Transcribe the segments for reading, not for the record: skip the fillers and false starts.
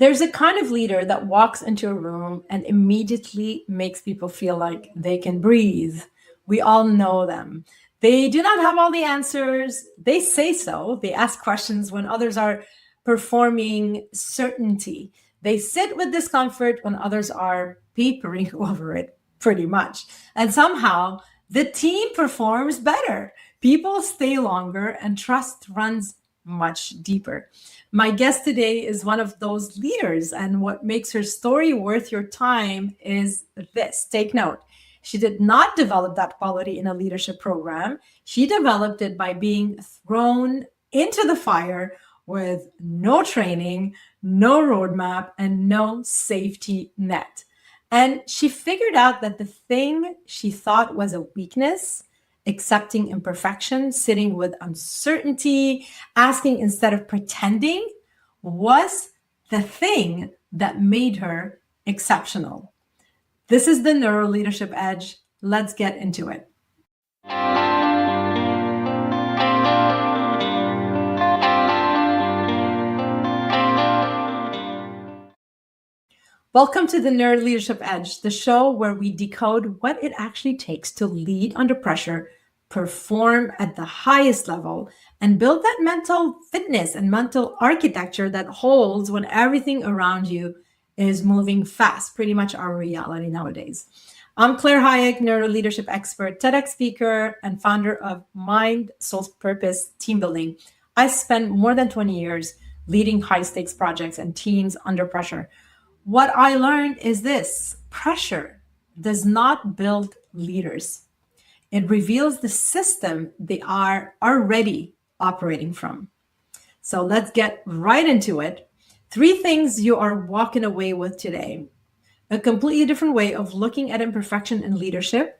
There's a kind of leader that walks into a room and immediately makes people feel like they can breathe. We all know them. They do not have all the answers. They say so. They ask questions when others are performing certainty. They sit with discomfort when others are papering over it, pretty much. And somehow the team performs better. People stay longer and trust runs much deeper. My guest today is one of those leaders, and what makes her story worth your time is this. Take note. She did not develop that quality in a leadership program. She developed it by being thrown into the fire with no training, no roadmap, and no safety net. And she figured out that the thing she thought was a weakness, accepting imperfection, sitting with uncertainty, asking instead of pretending, was the thing that made her exceptional. This is the Neuro Leadership Edge. Let's get into it. Welcome to the Neuro Leadership Edge, the show where we decode what it actually takes to lead under pressure, perform at the highest level, and build that mental fitness and mental architecture that holds when everything around you is moving fast, pretty much our reality nowadays. I'm Claire Hayek, neuro leadership expert, TEDx speaker, and founder of Mind, Soul, Purpose Team Building. I spent more than 20 years leading high-stakes projects and teams under pressure. What I learned is this: pressure does not build leaders. It reveals the system they are already operating from. So let's get right into it. 3 things you are walking away with today: a completely different way of looking at imperfection in leadership,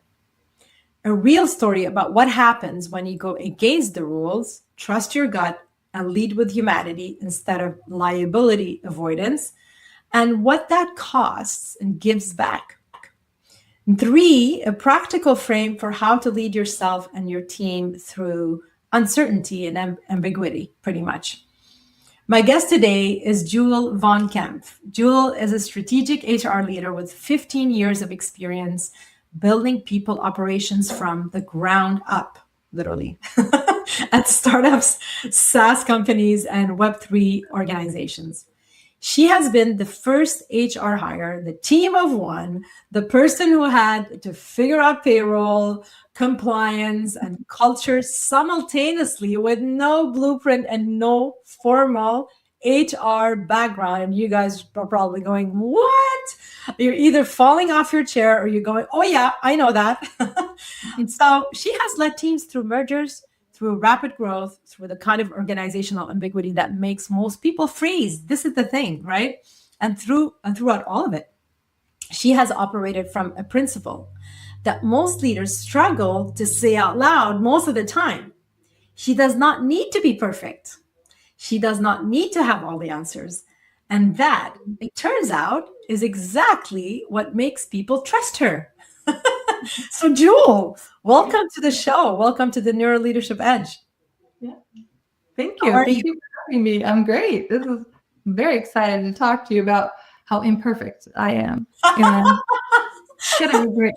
a real story about what happens when you go against the rules, trust your gut, and lead with humanity instead of liability avoidance, and what that costs and gives back. 3, a practical frame for how to lead yourself and your team through uncertainty and ambiguity, pretty much. My guest today is Jewel von Kempf. Jewel is a strategic HR leader with 15 years of experience building people operations from the ground up, literally, at startups, SaaS companies, and Web3 organizations. She has been the first HR hire, the team of one, the person who had to figure out payroll, compliance, and culture simultaneously with no blueprint and no formal HR background. And you guys are probably going, what? You're either falling off your chair or you're going, oh yeah, I know that. And so she has led teams through mergers, through rapid growth, through the kind of organizational ambiguity that makes most people freeze. This is the thing, right? And throughout all of it, she has operated from a principle that most leaders struggle to say out loud most of the time. She does not need to be perfect. She does not need to have all the answers. And that, it turns out, is exactly what makes people trust her. So Jewel, welcome to the show. Welcome to the Neuro Leadership Edge. Yeah. Thank you. Thank you for having me. I'm great. I'm very excited to talk to you about how imperfect I am. It's gonna be great.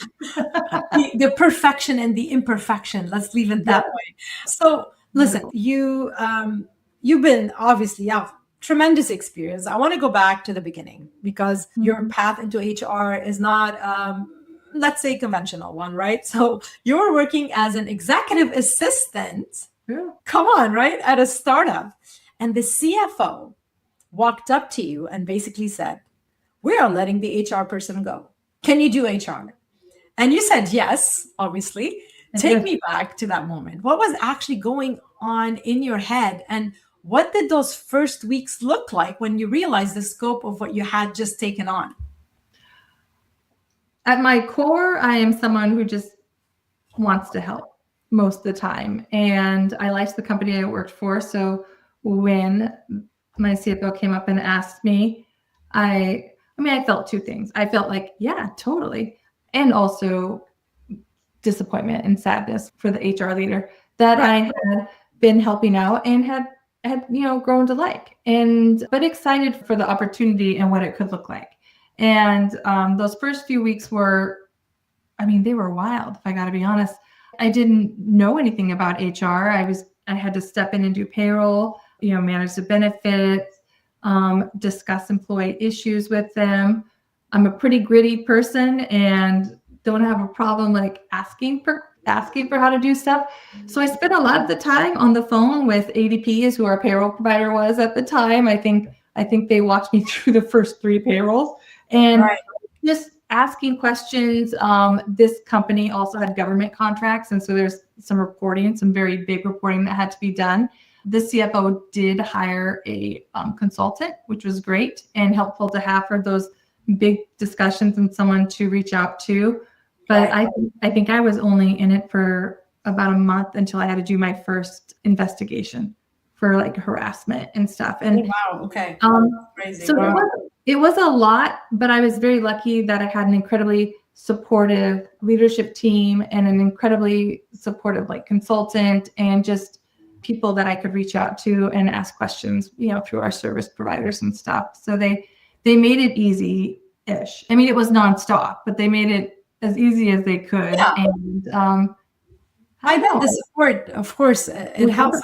The perfection and the imperfection. Let's leave it that way. So listen, you've been obviously have tremendous experience. I want to go back to the beginning because your path into HR is not let's say conventional one, right? So you were working as an executive assistant, come on, right? At a startup. And the CFO walked up to you and basically said, we are letting the HR person go. Can you do HR? And you said, yes, obviously. Take me back to that moment. What was actually going on in your head? And what did those first weeks look like when you realized the scope of what you had just taken on? At my core, I am someone who just wants to help most of the time. And I liked the company I worked for. So when my CFO came up and asked me, I felt 2 things. I felt like, yeah, totally. And also disappointment and sadness for the HR leader that I had been helping out and had had, grown to like, but excited for the opportunity and what it could look like. And those first few weeks they were wild, if I got to be honest. I didn't know anything about HR. I had to step in and do payroll, manage the benefits, discuss employee issues with them. I'm a pretty gritty person and don't have a problem like asking for how to do stuff. So I spent a lot of the time on the phone with ADP, is who our payroll provider was at the time. I think they walked me through the first 3 payrolls and just asking questions. This company also had government contracts, and so there's some reporting, some very big reporting that had to be done. The CFO did hire a consultant, which was great and helpful to have for those big discussions and someone to reach out to. But I think I was only in it for about a month until I had to do my first investigation for like harassment and stuff. And wow, okay. Crazy. So it was a lot, but I was very lucky that I had an incredibly supportive leadership team and an incredibly supportive like consultant and just people that I could reach out to and ask questions, through our service providers and stuff. So they made it easy-ish. I mean, it was nonstop, but they made it as easy as they could. Yeah. And I bet the support, of course, it helps.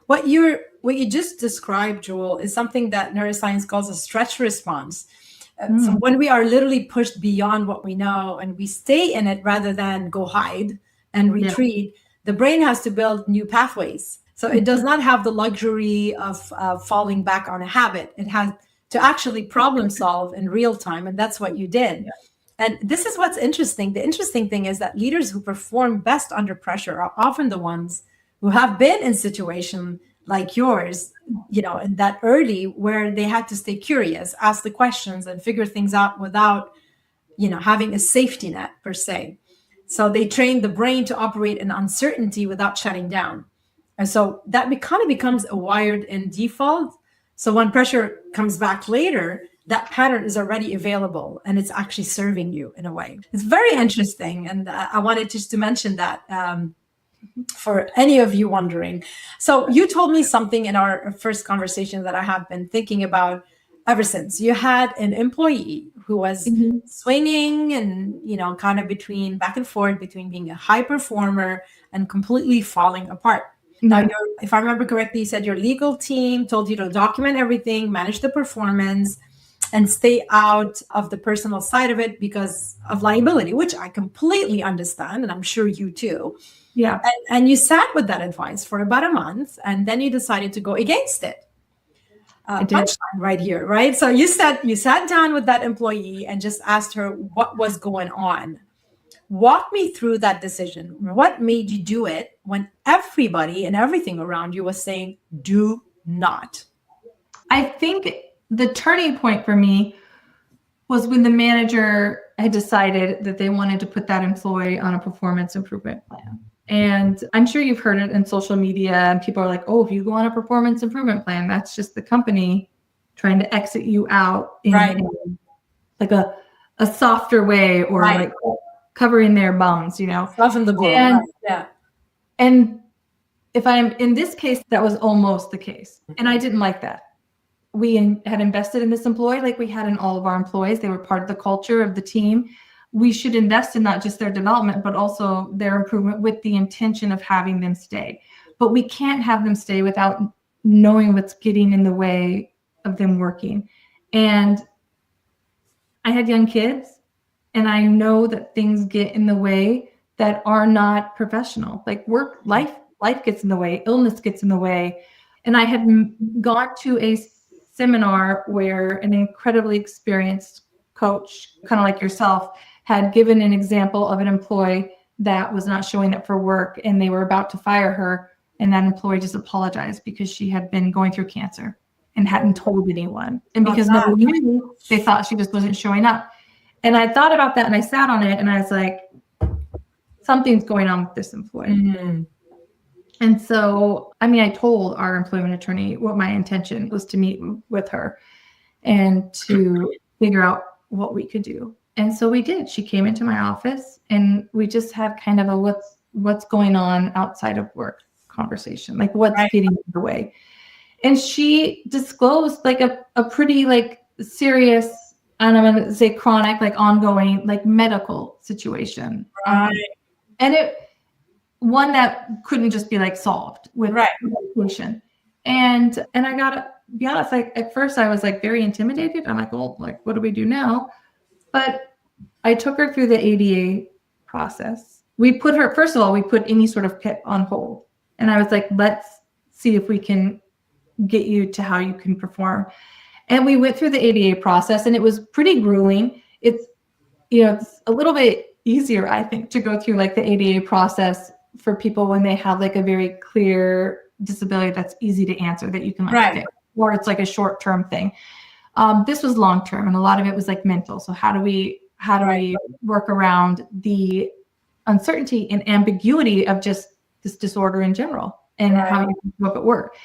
What you just described, Jewel, is something that neuroscience calls a stretch response. So when we are literally pushed beyond what we know and we stay in it rather than go hide and retreat, the brain has to build new pathways. So it does not have the luxury of falling back on a habit. It has to actually problem solve in real time. And that's what you did. Yeah. And this is what's interesting. The interesting thing is that leaders who perform best under pressure are often the ones who have been in situations like yours, in that early where they had to stay curious, ask the questions and figure things out without, having a safety net per se. So they train the brain to operate in uncertainty without shutting down. And so that kind of becomes a wired in default. So when pressure comes back later, that pattern is already available and it's actually serving you in a way. It's very interesting. And I wanted just to mention that for any of you wondering. So you told me something in our first conversation that I have been thinking about ever since. You had an employee who was swinging and, kind of back and forth between being a high performer and completely falling apart. Now, if I remember correctly, you said your legal team told you to document everything, manage the performance, and stay out of the personal side of it because of liability, which I completely understand, and I'm sure you too. Yeah. And you sat with that advice for about a month, and then you decided to go against it. Punchline right here, right? So you sat down with that employee and just asked her what was going on. Walk me through that decision. What made you do it when everybody and everything around you was saying, do not? I think the turning point for me was when the manager had decided that they wanted to put that employee on a performance improvement plan. And I'm sure you've heard it in social media and people are like, oh, if you go on a performance improvement plan, that's just the company trying to exit you out in like a softer way or like covering their bums, Soften the blow. And if I'm in this case, that was almost the case. And I didn't like that. We had invested in this employee like we had in all of our employees. They were part of the culture of the team. We should invest in not just their development, but also their improvement with the intention of having them stay. But we can't have them stay without knowing what's getting in the way of them working. And I had young kids, and I know that things get in the way that are not professional. Like life gets in the way, illness gets in the way. And I had gone to a seminar where an incredibly experienced coach, kind of like yourself, had given an example of an employee that was not showing up for work and they were about to fire her. And that employee just apologized because she had been going through cancer and hadn't told anyone. And because nobody knew, they thought she just wasn't showing up. And I thought about that and I sat on it and I was like, something's going on with this employee. Mm-hmm. And so, I told our employment attorney what my intention was to meet with her and to figure out what we could do. And so we did. She came into my office and we just had kind of a what's going on outside of work conversation, like what's getting in the way. And she disclosed like a pretty like serious, and I'm going to say chronic, like ongoing, like medical situation. Right. And one that couldn't just be like solved with Right. medication. And I gotta be honest, like at first I was like very intimidated. I'm like, well, like, what do we do now? But I took her through the ADA process. We put any sort of PIP on hold. And I was like, let's see if we can get you to how you can perform. And we went through the ADA process, and it was pretty grueling. It's a little bit easier, I think, to go through like the ADA process for people when they have like a very clear disability that's easy to answer, that you can like fix, or it's like a short-term thing. This was long-term, and a lot of it was like mental. So how do we work around the uncertainty and ambiguity of just this disorder in general, and how you can show up at work?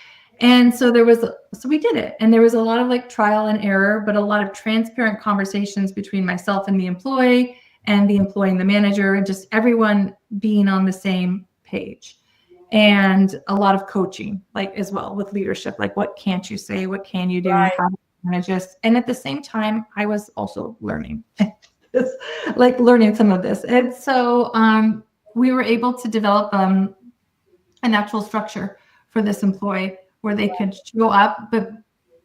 And so we did it. And there was a lot of like trial and error, but a lot of transparent conversations between myself and the employee, and the employee and the manager, and just everyone being on the same page. And a lot of coaching, like as well with leadership, like what can't you say? What can you do? How do you manage this? And at the same time, I was also learning, like learning some of this. And so we were able to develop an actual structure for this employee where they could show up. But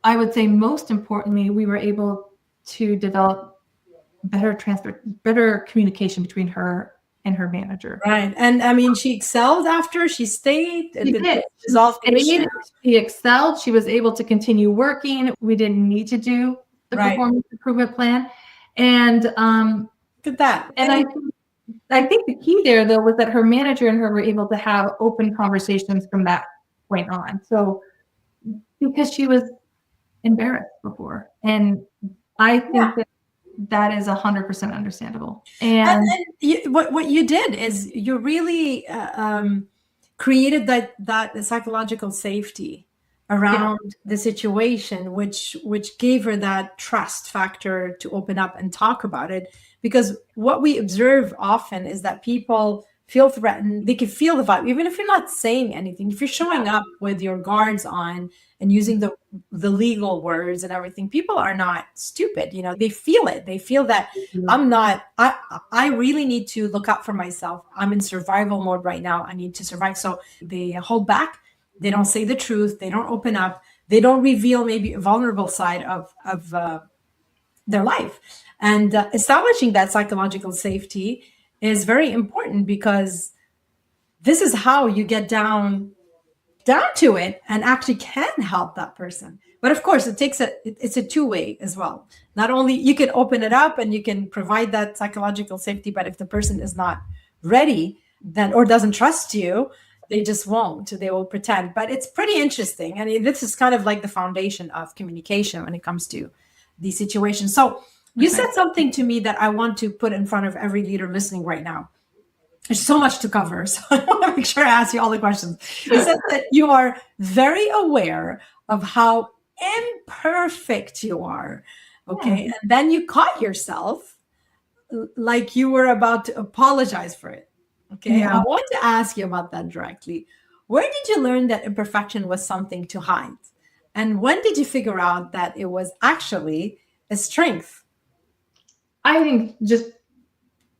I would say most importantly, we were able to develop better communication between her and her manager. Right. And I mean, she excelled after she stayed. She did. She excelled. She was able to continue working. We didn't need to do the performance improvement plan. And look at that. And I think the key there, though, was that her manager and her were able to have open conversations from that point on. So because she was embarrassed before. And I think that is 100% understandable. And what you did is you really created that psychological safety around the situation, which gave her that trust factor to open up and talk about it. Because what we observe often is that people feel threatened. They can feel the vibe, even if you're not saying anything. If you're showing up with your guards on and using the legal words and everything, people are not stupid. They feel it. They feel that I really need to look out for myself. I'm in survival mode right now. I need to survive. So they hold back. They don't say the truth. They don't open up. They don't reveal maybe a vulnerable side of their life. And establishing that psychological safety is very important, because this is how you get down to it and actually can help that person. But of course, it's a two-way as well. Not only you can open it up and you can provide that psychological safety, but if the person is not ready then or doesn't trust you, they just won't. They will pretend. But it's pretty interesting. I mean, this is kind of like the foundation of communication when it comes to these situations. So you said something to me that I want to put in front of every leader listening right now. There's so much to cover, so I want to make sure I ask you all the questions. You said that you are very aware of how imperfect you are, okay? And then you caught yourself like you were about to apologize for it, okay? I want to ask you about that directly. Where did you learn that imperfection was something to hide? And when did you figure out that it was actually a strength? I think just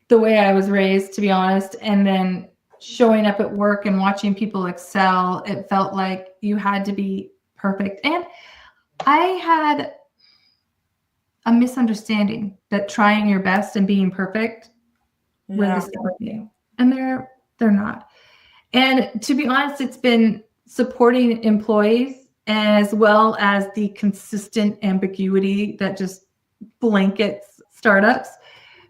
the way I was raised, to be honest, and then showing up at work and watching people excel, it felt like you had to be perfect. And I had a misunderstanding that trying your best and being perfect were the same thing. And they're not. And to be honest, it's been supporting employees as well as the consistent ambiguity that just blankets startups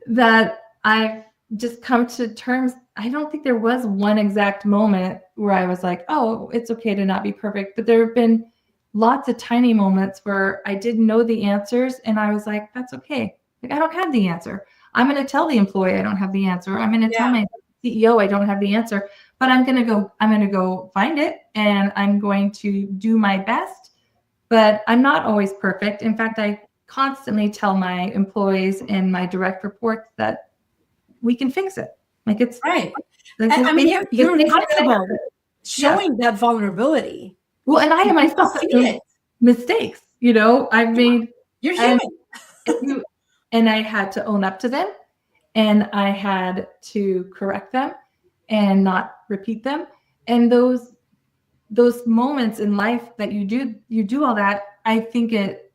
that I've just come to terms. I don't think there was one exact moment where I was like, oh, it's okay to not be perfect. But there have been lots of tiny moments where I didn't know the answers and I was like, that's okay. Like, I don't have the answer. I'm going to tell the employee I don't have the answer. I'm going to tell my CEO I don't have the answer, but I'm going to go find it and I'm going to do my best. But I'm not always perfect. In fact, I constantly tell my employees and my direct reports that we can fix it. Like, it's right. Like, I mean, you're comfortable showing that vulnerability. Well, and I am myself See made it. mistakes. I've made, You're and human. and I had to own up to them, and I had to correct them and not repeat them. And those moments in life that you do all that, I think it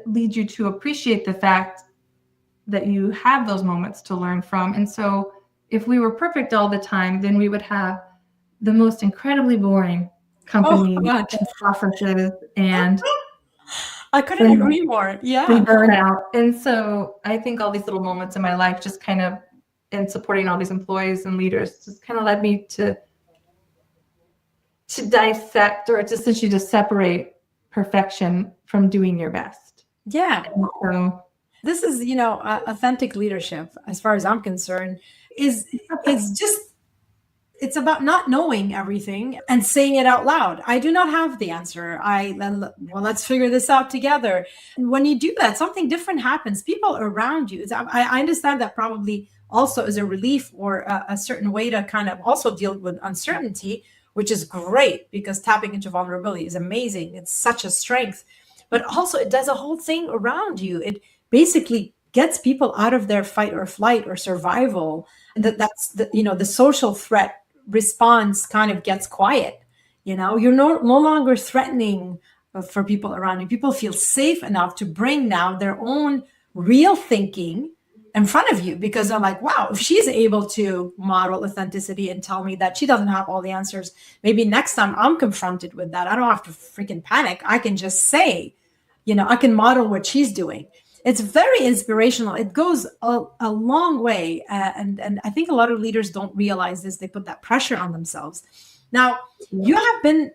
leads you to appreciate the fact that you have those moments to learn from. And so if we were perfect all the time, then we would have the most incredibly boring Oh company God. and offices, and I couldn't agree more. Yeah. burn out. And so I think all these little moments in my life just kind of, and supporting all these employees and leaders, just kind of led me to dissect, or to essentially just separate perfection from doing your best. Yeah. And so This is, authentic leadership, as far as I'm concerned, is it's about not knowing everything and saying it out loud. I do not have the answer. Well, let's figure this out together. And when you do that, something different happens. People around you. I understand that probably also is a relief, or a certain way to kind of also deal with uncertainty, which is great, because tapping into vulnerability is amazing. It's such a strength. But also it does a whole thing around you. It basically gets people out of their fight or flight or survival. That's the social threat response kind of gets quiet. You're no longer threatening for people around you. People feel safe enough to bring now their own real thinking in front of you, because they're like, wow, if she's able to model authenticity and tell me that she doesn't have all the answers, maybe next time I'm confronted with that, I don't have to freaking panic. I can just say, I can model what she's doing. It's very inspirational. It goes a long way. And I think a lot of leaders don't realize this. They put that pressure on themselves. Now, you have been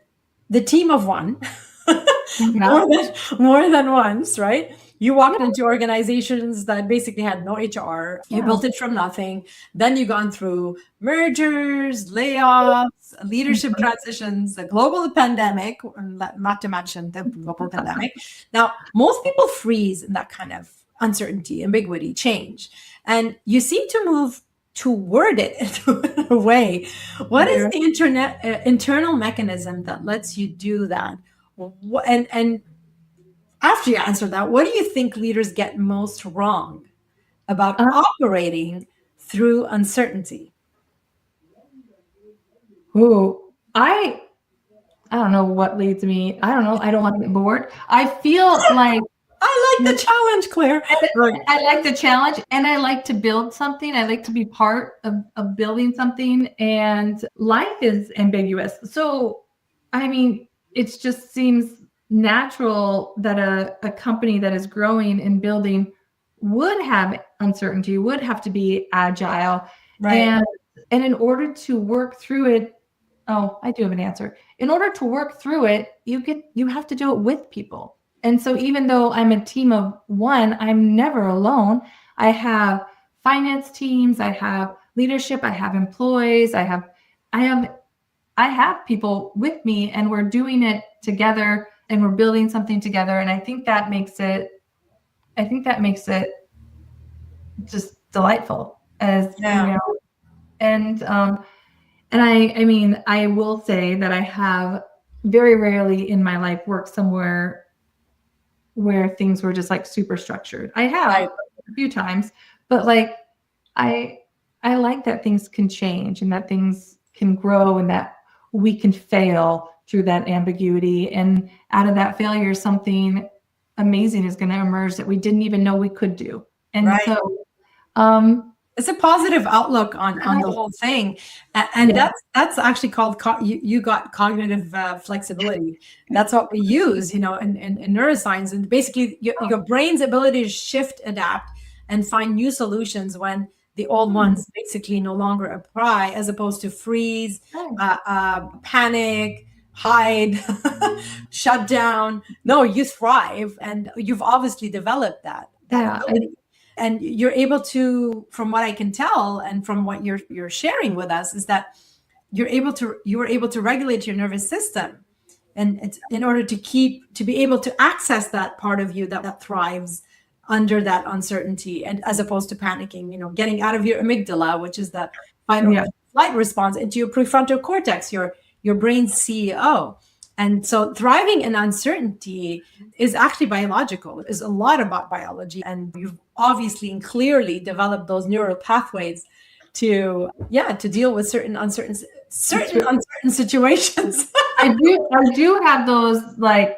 the team of one more than once, right? You walked into organizations that basically had no HR. You built it from nothing. Then you gone through mergers, layoffs, leadership transitions, the global pandemic, not to mention the global pandemic. Now, most people freeze in that kind of uncertainty, ambiguity, change. And you seem to move toward it in a way. What is the internal mechanism that lets you do that? And after you answer that, what do you think leaders get most wrong about operating through uncertainty? I don't know what leads me. I don't know. I don't want to get bored. I feel like I like the challenge, Claire. I like the challenge, and I like to build something. I like to be part of building something, and life is ambiguous. So, I mean, it just seems natural that a company that is growing and building would have uncertainty, would have to be agile. Right. And in order to work through it, I do have an answer. In order to work through it, you have to do it with people. And so even though I'm a team of one, I'm never alone. I have finance teams, I have leadership, I have employees, I have people with me, and we're doing it together, and we're building something together. And I think that makes it just delightful, and I mean, I will say that I have very rarely in my life worked somewhere where things were just like super structured. I have a few times, but like I like that things can change, and that things can grow, and that we can fail through that ambiguity, and out of that failure something amazing is going to emerge that we didn't even know we could do. And so it's a positive outlook on the whole thing. And that's actually called, you got cognitive flexibility. That's what we use, in neuroscience. And basically your brain's ability to shift, adapt, and find new solutions when the old ones basically no longer apply, as opposed to freeze, panic, hide, shut down. No, you thrive, and you've obviously developed that ability. And you're able to, from what I can tell, and from what you're sharing with us, is that you were able to regulate your nervous system, and it's in order to be able to access that part of you that thrives under that uncertainty, and as opposed to panicking, getting out of your amygdala, which is that fight or flight response, into your prefrontal cortex, your brain's CEO. And so thriving in uncertainty is actually biological, is a lot about biology. And you've obviously and clearly developed those neural pathways to deal with certain uncertain situations. I do have those like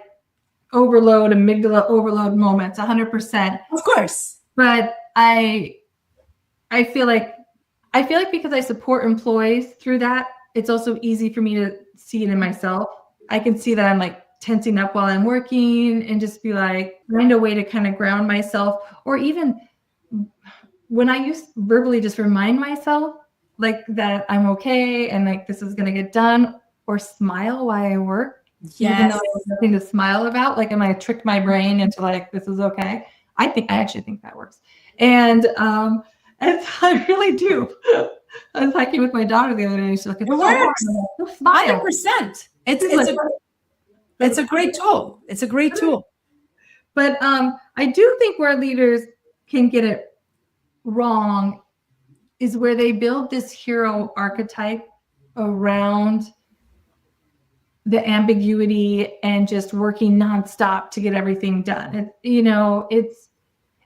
amygdala overload moments, 100%. Of course. But I feel like because I support employees through that, it's also easy for me to see it in myself. I can see that I'm like tensing up while I'm working and just be like, find a way to kind of ground myself, or even when I used verbally just remind myself like that I'm okay and like this is gonna get done, or smile while I work. Yes. Even though there's nothing to smile about, like am I tricked my brain into like this is okay? I actually think that works. And I really do. I was hiking with my daughter the other day. She's like, it works. Smile. 100%. It's a great tool. It's a great tool. But I do think where leaders can get it wrong is where they build this hero archetype around the ambiguity and just working nonstop to get everything done. It's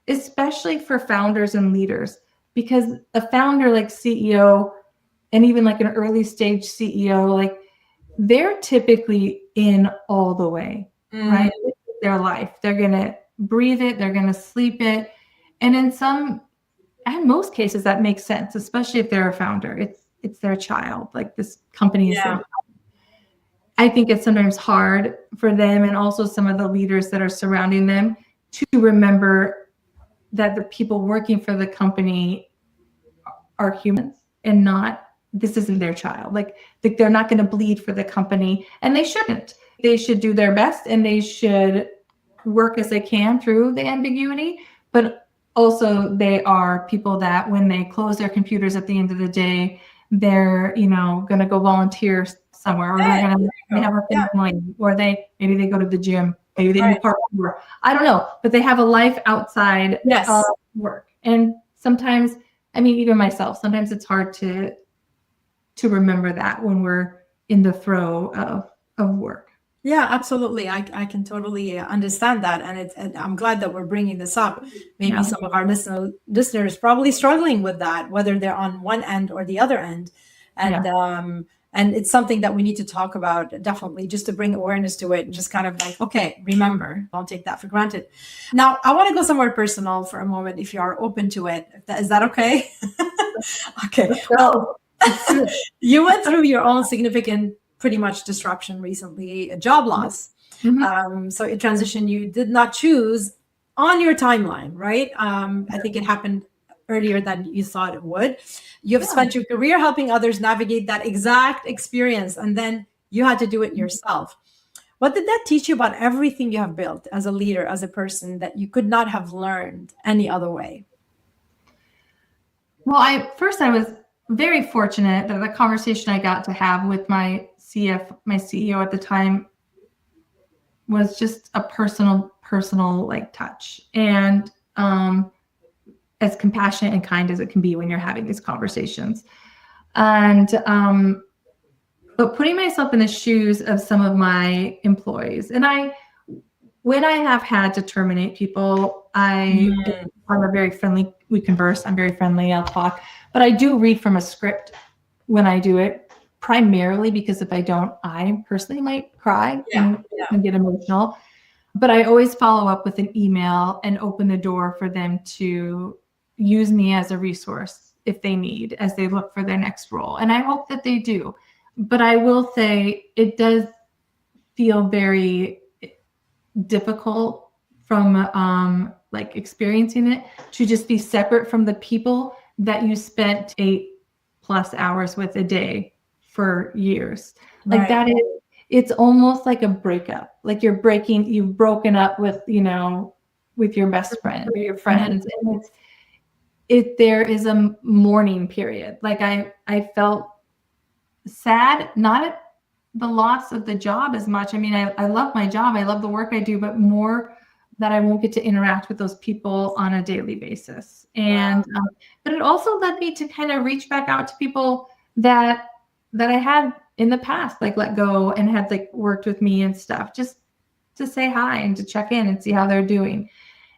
especially for founders and leaders, because a founder like CEO and even like an early stage CEO, like they're typically in all the way, right? It's their life. They're going to breathe it. They're going to sleep it. And in most cases that makes sense, especially if they're a founder. It's their child. Like this company is their. I think it's sometimes hard for them and also some of the leaders that are surrounding them to remember that the people working for the company are humans and not, this isn't their child. Like they're not going to bleed for the company, and they shouldn't. They should do their best and they should work as they can through the ambiguity. But also they are people that when they close their computers at the end of the day, they're, going to go volunteer somewhere, or they're going to have a family, or maybe they go to the gym, maybe they do parkour. I don't know, but they have a life outside of work. And sometimes, even myself, sometimes it's hard to remember that when we're in the throe of work. Yeah, absolutely. I can totally understand that. And I'm glad that we're bringing this up. Maybe some of our listeners probably struggling with that, whether they're on one end or the other end. And it's something that we need to talk about, definitely, just to bring awareness to it and just kind of like, okay, remember, don't take that for granted. Now, I want to go somewhere personal for a moment, if you are open to it. Is that okay? Okay. Well, you went through your own significant, pretty much disruption recently, a job loss. Mm-hmm. So a transition you did not choose on your timeline, right? I think it happened earlier than you thought it would. You have spent your career helping others navigate that exact experience, and then you had to do it yourself. What did that teach you about everything you have built as a leader, as a person, that you could not have learned any other way? Well, I was very fortunate that the conversation I got to have with my CEO at the time was just a personal like touch, and as compassionate and kind as it can be when you're having these conversations. And but putting myself in the shoes of some of my employees, and when I have had to terminate people, I'm a very friendly, we converse, I'm very friendly, I'll talk, but I do read from a script when I do it, primarily because if I don't, I personally might cry and get emotional. But I always follow up with an email and open the door for them to use me as a resource if they need, as they look for their next role. And I hope that they do. But I will say it does feel very difficult from like experiencing it to just be separate from the people that you spent 8+ hours with a day for years. Like that is, it's almost like a breakup. Like you've broken up with, with your best friend or your friends. And there is a mourning period. Like I felt sad, not at the loss of the job as much. I love my job. I love the work I do, but more that I won't get to interact with those people on a daily basis. And, but it also led me to kind of reach back out to people that I had in the past like let go and had like worked with me and stuff, just to say hi and to check in and see how they're doing.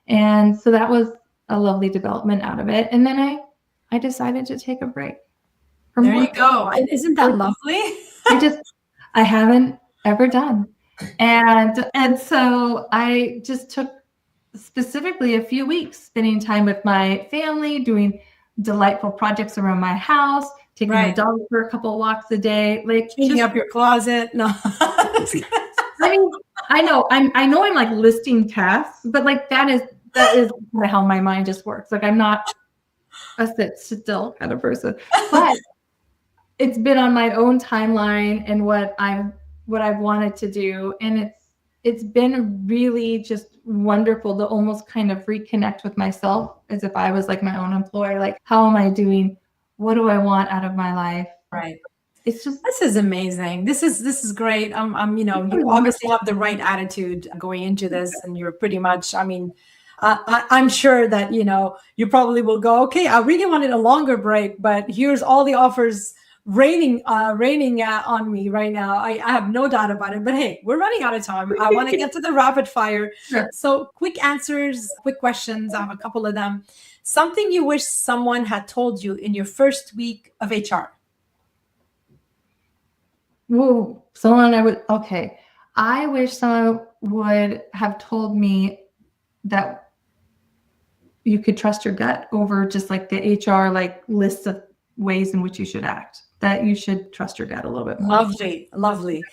And so that was a lovely development out of it. And then I decided to take a break from There you work. go. And isn't that lovely? I haven't ever done. And so I just took specifically a few weeks spending time with my family, doing delightful projects around my house, taking my dog for a couple of walks a day, like cleaning up your closet. No. I mean, I know I'm like listing tasks, but like that is how my mind just works. Like I'm not a sit still kind of person, but it's been on my own timeline and what I've wanted to do, and it's been really just wonderful to almost kind of reconnect with myself as if I was like my own employer. Like, how am I doing? What do I want out of my life? Right. It's just, this is amazing. This is great. You obviously have the right attitude going into this, and you're pretty much, I'm sure that, you probably will go, okay, I really wanted a longer break, but here's all the offers raining on me right now. I have no doubt about it, but hey, we're running out of time. I want to get to the rapid fire. Sure. So quick answers, quick questions. I have a couple of them. Something you wish someone had told you in your first week of HR. Whoa, I wish someone would have told me that you could trust your gut over just like the HR like list of ways in which you should act, that you should trust your gut a little bit more. Lovely.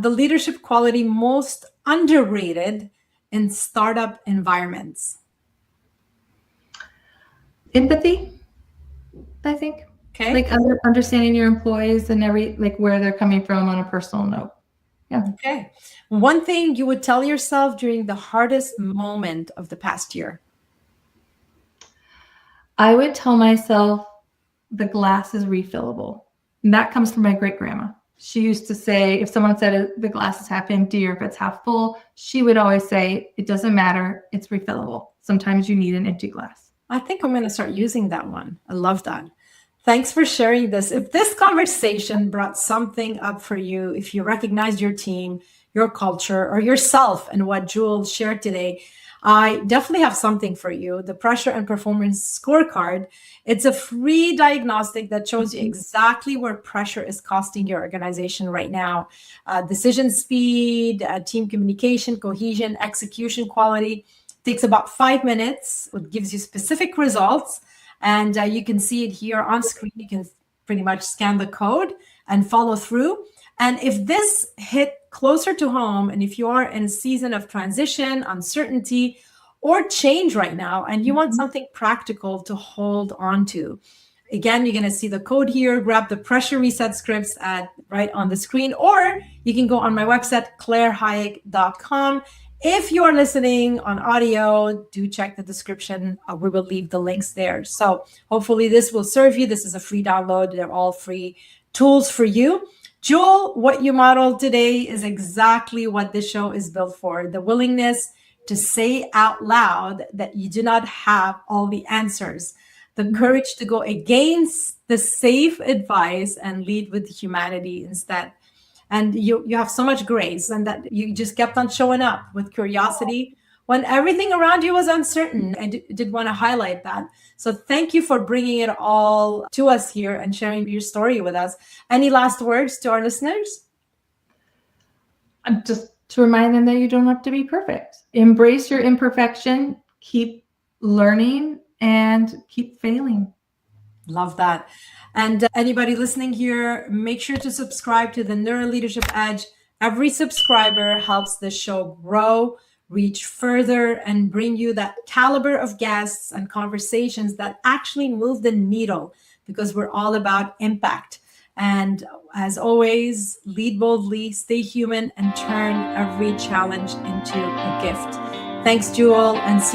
The leadership quality most underrated in startup environments. Empathy, I think. Okay. Like understanding your employees and where they're coming from on a personal note. Yeah. Okay. One thing you would tell yourself during the hardest moment of the past year. I would tell myself the glass is refillable. And that comes from my great grandma. She used to say, if someone said the glass is half empty or if it's half full, she would always say, it doesn't matter, it's refillable. Sometimes you need an empty glass. I think I'm going to start using that one. I love that. Thanks for sharing this. If this conversation brought something up for you, if you recognize your team, your culture, or yourself and what Jewel shared today, I definitely have something for you. The Pressure and Performance Scorecard. It's a free diagnostic that shows you exactly where pressure is costing your organization right now. Decision speed, team communication, cohesion, execution quality. Takes about 5 minutes. It gives you specific results. And you can see it here on screen. You can pretty much scan the code and follow through. And if this hit closer to home, and if you are in a season of transition, uncertainty, or change right now, and you want something practical to hold on to, again, you're going to see the code here. Grab the pressure reset scripts right on the screen, or you can go on my website, clairehayek.com. If you are listening on audio, do check the description. We will leave the links there. So hopefully this will serve you. This is a free download. They're all free tools for you. Jewel, what you modeled today is exactly what this show is built for. The willingness to say out loud that you do not have all the answers. The courage to go against the safe advice and lead with humanity instead. And you have so much grace, and that you just kept on showing up with curiosity when everything around you was uncertain. I did want to highlight that. So thank you for bringing it all to us here and sharing your story with us. Any last words to our listeners? Just to remind them that you don't have to be perfect. Embrace your imperfection, keep learning, and keep failing. Love that. And anybody listening here, make sure to subscribe to the Neuro Leadership Edge. Every subscriber helps the show grow, reach further, and bring you that caliber of guests and conversations that actually move the needle, because we're all about impact. And as always, lead boldly, stay human, and turn every challenge into a gift. Thanks, Jewel, and see